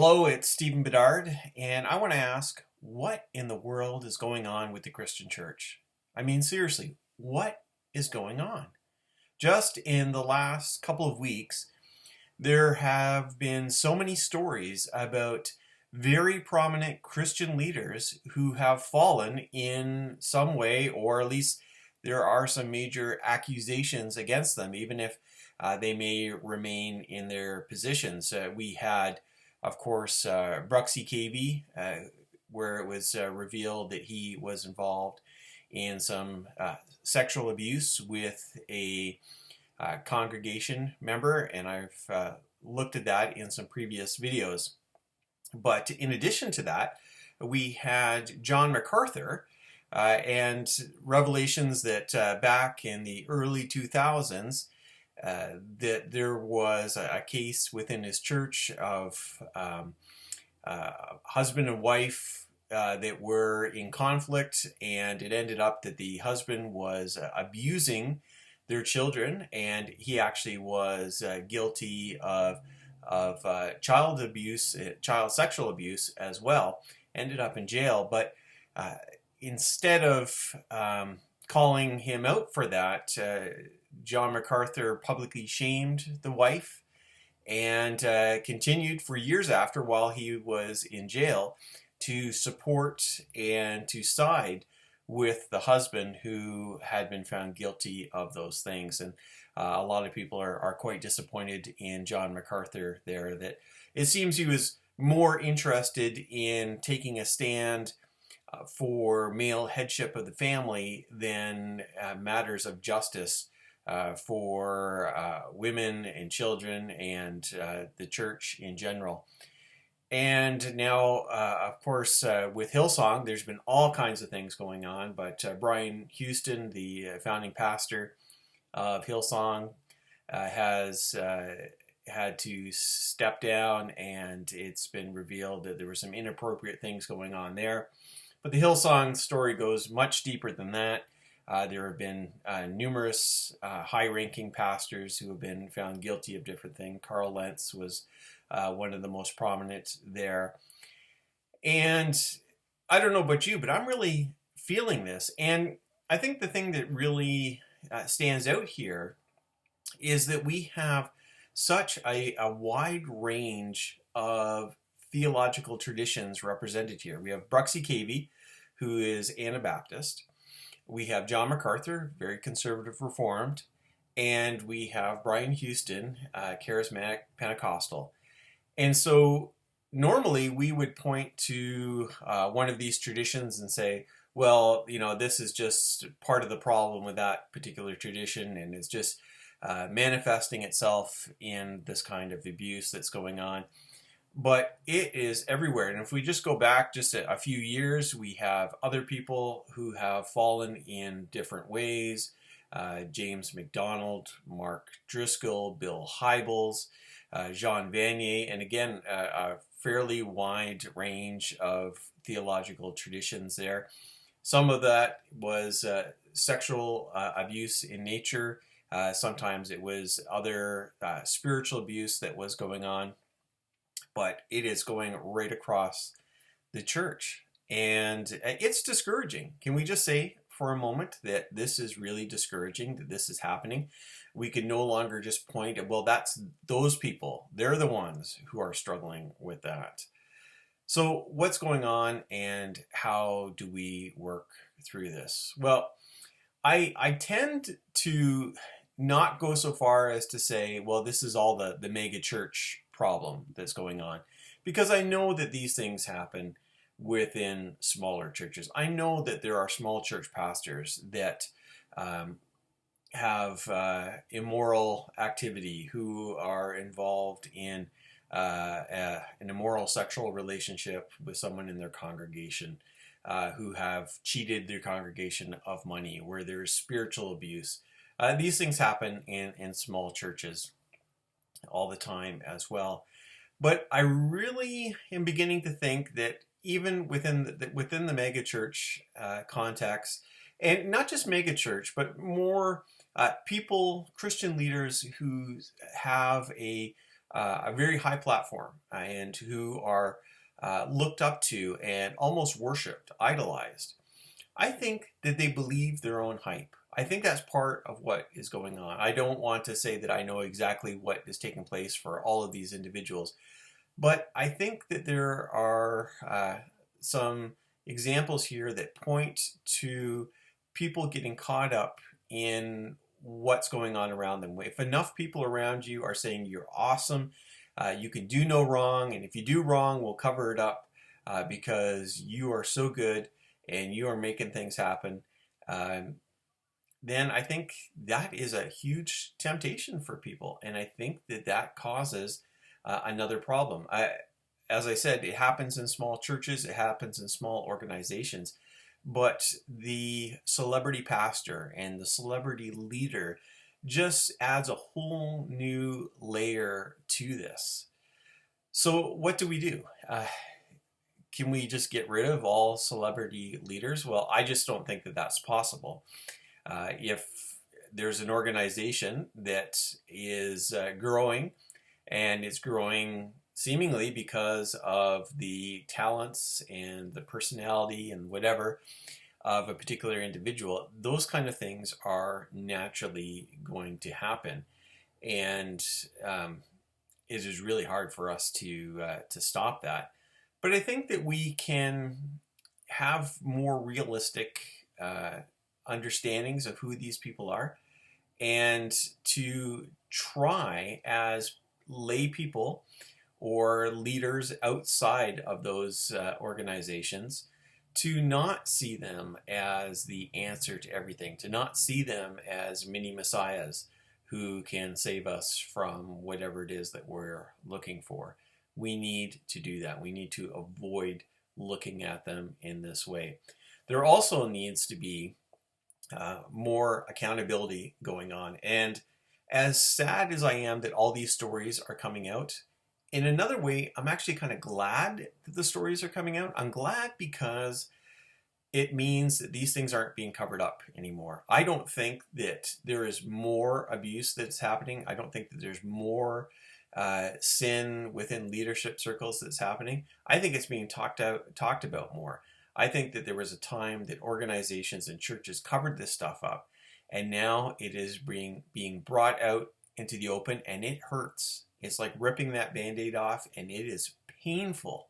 Hello, it's Stephen Bedard, and I want to ask, what in the world is going on with the Christian church? I mean, seriously, what is going on? Just in the last couple of weeks, there have been so many stories about very prominent Christian leaders who have fallen in some way, or at least there are some major accusations against them, even if they may remain in their positions. We had, of course, Bruxy Cavey, where it was revealed that he was involved in some sexual abuse with a congregation member, and I've looked at that in some previous videos. But in addition to that, we had John MacArthur and revelations that back in the early 2000s that there was a case within his church of husband and wife that were in conflict, and it ended up that the husband was abusing their children, and he actually was guilty of child abuse, child sexual abuse as well. Ended up in jail, but instead of calling him out for that, John MacArthur publicly shamed the wife and continued for years after, while he was in jail, to support and to side with the husband who had been found guilty of those things. And a lot of people are quite disappointed in John MacArthur there, that it seems he was more interested in taking a stand for male headship of the family than matters of justice for women and children and the church in general. And now, of course, with Hillsong, there's been all kinds of things going on, but Brian Houston, the founding pastor of Hillsong, has had to step down, and it's been revealed that there were some inappropriate things going on there. But the Hillsong story goes much deeper than that. There have been numerous high-ranking pastors who have been found guilty of different things. Carl Lentz was one of the most prominent there. And I don't know about you, but I'm really feeling this. And I think the thing that really stands out here is that we have such a wide range of theological traditions represented here. We have Bruxy Cavey, who is Anabaptist. We have John MacArthur, very conservative Reformed. And we have Brian Houston, charismatic Pentecostal. And so normally we would point to one of these traditions and say, well, you know, this is just part of the problem with that particular tradition, and it's just manifesting itself in this kind of abuse that's going on. But it is everywhere. And if we just go back just a few years, we have other people who have fallen in different ways. James MacDonald, Mark Driscoll, Bill Hybels, Jean Vanier, and again, a fairly wide range of theological traditions there. Some of that was sexual abuse in nature. Sometimes it was other spiritual abuse that was going on. But it is going right across the church. And it's discouraging. Can we just say for a moment that this is really discouraging, that this is happening? We can no longer just point at, well, that's those people. They're the ones who are struggling with that. So what's going on, and how do we work through this? Well, I tend to not go so far as to say, well, this is all the mega church problem that's going on, because I know that these things happen within smaller churches. I know that there are small church pastors that have immoral activity, who are involved in an immoral sexual relationship with someone in their congregation, who have cheated their congregation of money, where there's spiritual abuse. These things happen in small churches all the time as well. But I really am beginning to think that even within the megachurch context, and not just megachurch, but more people, Christian leaders who have a a very high platform and who are looked up to and almost worshipped, idolized. I think that they believe their own hype. I think that's part of what is going on. I don't want to say that I know exactly what is taking place for all of these individuals, but I think that there are some examples here that point to people getting caught up in what's going on around them. If enough people around you are saying you're awesome, you can do no wrong, and if you do wrong, we'll cover it up because you are so good and you are making things happen, then I think that is a huge temptation for people. And I think that that causes another problem. As I said, it happens in small churches, it happens in small organizations, but the celebrity pastor and the celebrity leader just adds a whole new layer to this. So what do we do? Can we just get rid of all celebrity leaders? Well, I just don't think that that's possible. If there's an organization that is growing, and it's growing seemingly because of the talents and the personality and whatever of a particular individual, those kind of things are naturally going to happen. And it is really hard for us to stop that. But I think that we can have more realistic understandings of who these people are, and to try as lay people or leaders outside of those organizations to not see them as the answer to everything, to not see them as mini messiahs who can save us from whatever it is that we're looking for. We need to do that. We need to avoid looking at them in this way. There also needs to be more accountability going on. And as sad as I am that all these stories are coming out, in another way, I'm actually kind of glad that the stories are coming out. I'm glad because it means that these things aren't being covered up anymore. I don't think that there is more abuse that's happening. I don't think that there's more sin within leadership circles that's happening. I think it's being talked about more. I think that there was a time that organizations and churches covered this stuff up, and now it is being brought out into the open, and it hurts. It's like ripping that Band-Aid off, and it is painful,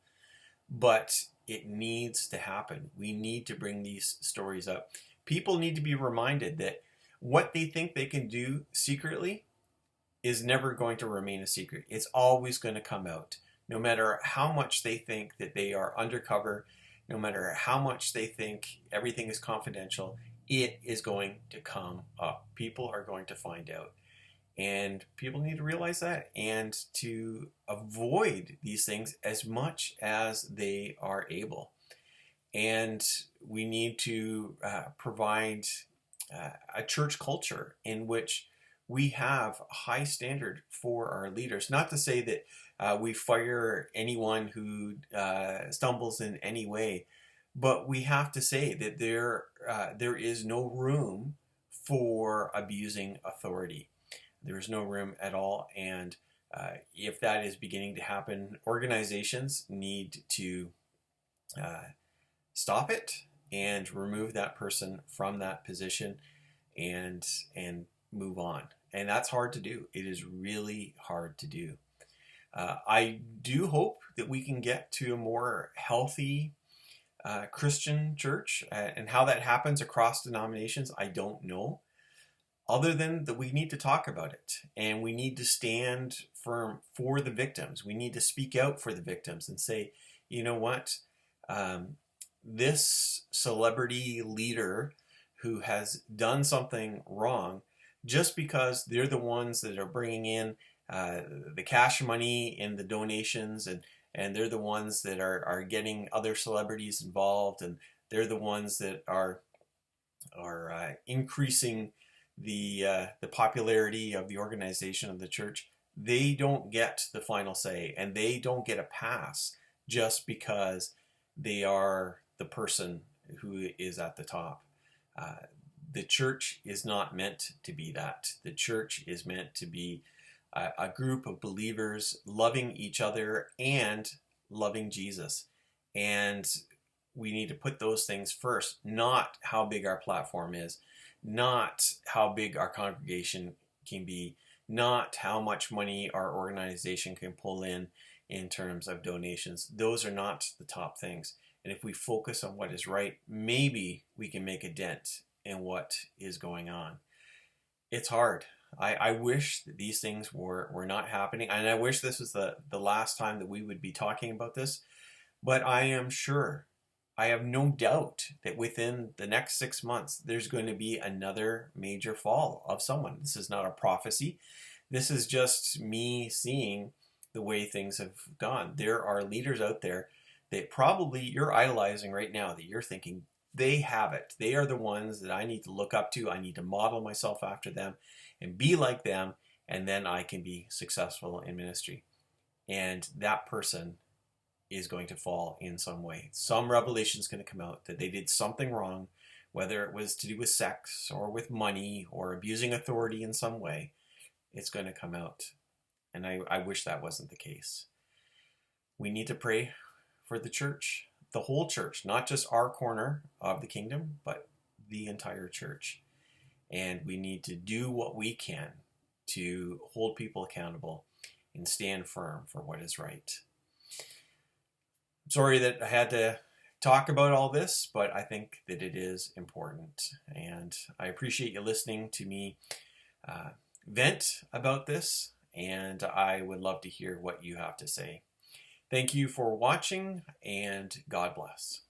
but it needs to happen. We need to bring these stories up. People need to be reminded that what they think they can do secretly is never going to remain a secret. It's always going to come out. No matter how much they think that they are undercover, no matter how much they think everything is confidential, it is going to come up. People are going to find out. And people need to realize that and to avoid these things as much as they are able. And we need to provide a church culture in which we have a high standard for our leaders. Not to say that we fire anyone who stumbles in any way, but we have to say that there is no room for abusing authority. There is no room at all, and if that is beginning to happen, organizations need to stop it and remove that person from that position and move on. And that's hard to do. It is really hard to do. I do hope that we can get to a more healthy Christian church, and how that happens across denominations, I don't know. Other than that, we need to talk about it, and we need to stand firm for the victims. We need to speak out for the victims and say, you know what, this celebrity leader who has done something wrong, just because they're the ones that are bringing in the cash money and the donations, and they're the ones that are getting other celebrities involved, and they're the ones that are increasing the popularity of the organization of the church. They don't get the final say, and they don't get a pass just because they are the person who is at the top. The church is not meant to be that. The church is meant to be a group of believers loving each other and loving Jesus. And we need to put those things first, not how big our platform is, not how big our congregation can be, not how much money our organization can pull in terms of donations. Those are not the top things. And if we focus on what is right, maybe we can make a dent in what is going on. It's hard. I wish that these things were not happening. And I wish this was the last time that we would be talking about this. But I am sure, I have no doubt that within the next 6 months, there's going to be another major fall of someone. This is not a prophecy. This is just me seeing the way things have gone. There are leaders out there that probably you're idolizing right now, that you're thinking, they have it. They are the ones that I need to look up to. I need to model myself after them and be like them, and then I can be successful in ministry. And that person is going to fall in some way. Some revelation is going to come out that they did something wrong, whether it was to do with sex or with money or abusing authority in some way. It's going to come out. And I wish that wasn't the case. We need to pray for the church, the whole church, not just our corner of the kingdom, but the entire church. And we need to do what we can to hold people accountable and stand firm for what is right. I'm sorry that I had to talk about all this, but I think that it is important. And I appreciate you listening to me vent about this, and I would love to hear what you have to say. Thank you for watching, and God bless.